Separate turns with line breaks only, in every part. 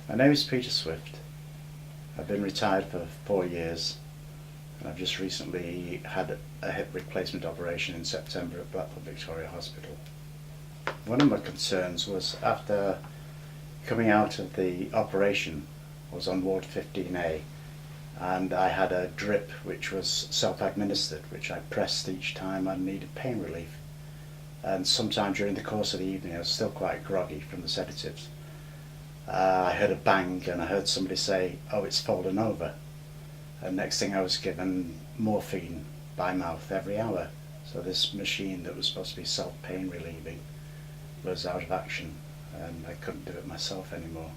My name is Peter Swift. I've been retired for 4 years and I've just recently had a hip replacement operation in September at Blackpool Victoria Hospital. One of my concerns was after coming out of the operation, I was on ward 15A and I had a drip which was self-administered, which I pressed each time I needed pain relief. And sometime during the course of the evening I was still quite groggy from the sedatives. I heard a bang and I heard somebody say, "Oh, it's fallen over." And next thing I was given morphine by mouth every hour. So this machine that was supposed to be self-pain relieving was out of action and I couldn't do it myself anymore.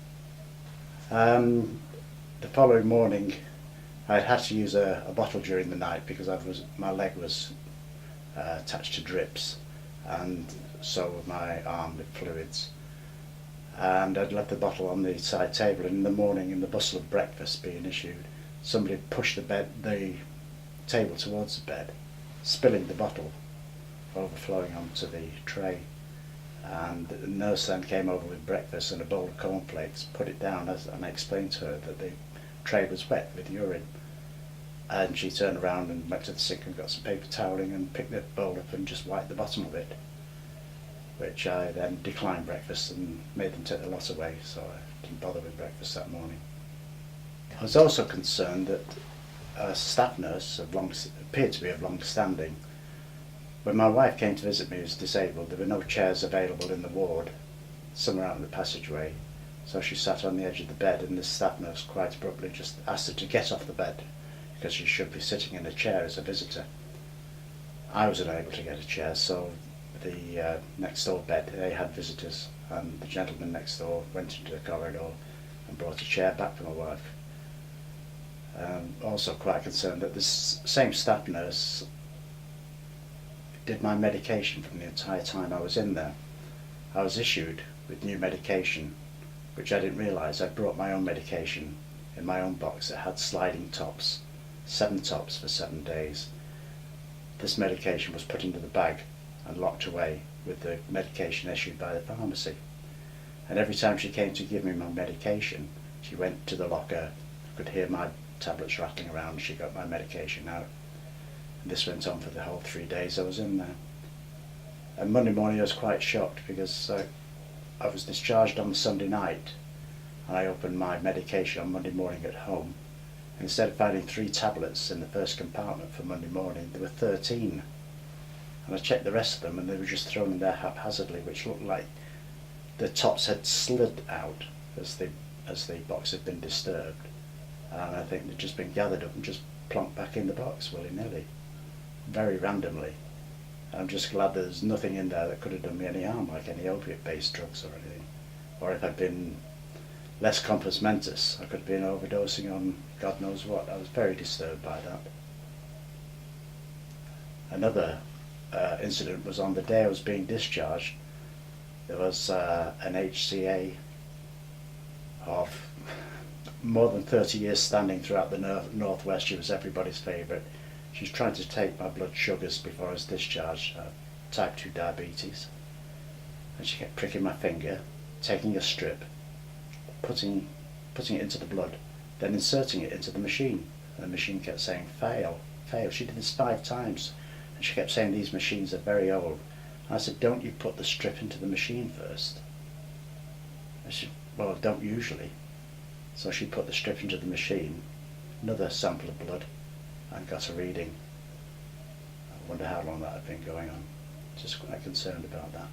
The following morning I'd had to use a bottle during the night because my leg was attached to drips, and so was my arm with fluids. And I'd left the bottle on the side table, and in the morning, in the bustle of breakfast being issued, somebody pushed the table towards the bed, spilling the bottle, overflowing onto the tray. And the nurse then came over with breakfast and a bowl of cornflakes, put it down, and I explained to her that the tray was wet with urine. And she turned around and went to the sink and got some paper toweling and picked the bowl up and just wiped the bottom of it, which I then declined breakfast and made them take the lot away, so I didn't bother with breakfast that morning. I was also concerned that a staff nurse appeared to be of long standing. When my wife came to visit me as disabled, there were no chairs available in the ward, somewhere out in the passageway, so she sat on the edge of the bed, and the staff nurse quite abruptly just asked her to get off the bed because she should be sitting in a chair as a visitor. I was unable to get a chair, so the next door bed, they had visitors, and the gentleman next door went into the corridor and brought a chair back for my wife. Also quite concerned that this same staff nurse did my medication from the entire time I was in there. I was issued with new medication, which I didn't realise. I brought my own medication in my own box that had sliding tops, 7 tops for 7 days. This medication was put into the bag and locked away with the medication issued by the pharmacy. And every time she came to give me my medication, she went to the locker, could hear my tablets rattling around, she got my medication out. And this went on for the whole 3 days I was in there. And Monday morning I was quite shocked because I was discharged on Sunday night and I opened my medication on Monday morning at home. And instead of finding 3 tablets in the first compartment for Monday morning, there were 13. And I checked the rest of them and they were just thrown in there haphazardly, which looked like the tops had slid out as the box had been disturbed. And I think they'd just been gathered up and just plonked back in the box willy-nilly, very randomly. And I'm just glad there's nothing in there that could have done me any harm, like any opiate-based drugs or anything. Or if I'd been less compos mentis, I could have been overdosing on God knows what. I was very disturbed by that. Another incident was on the day I was being discharged. There was an HCA of more than 30 years standing throughout the northwest. She was everybody's favourite. She was trying to take my blood sugars before I was discharged, type 2 diabetes. And she kept pricking my finger, taking a strip, putting it into the blood, then inserting it into the machine. And the machine kept saying, "Fail, fail." She did this 5 times. And she kept saying, "These machines are very old." And I said, "Don't you put the strip into the machine first?" And she said, "Well, I don't usually." So she put the strip into the machine, another sample of blood, and got a reading. I wonder how long that had been going on. Just quite concerned about that.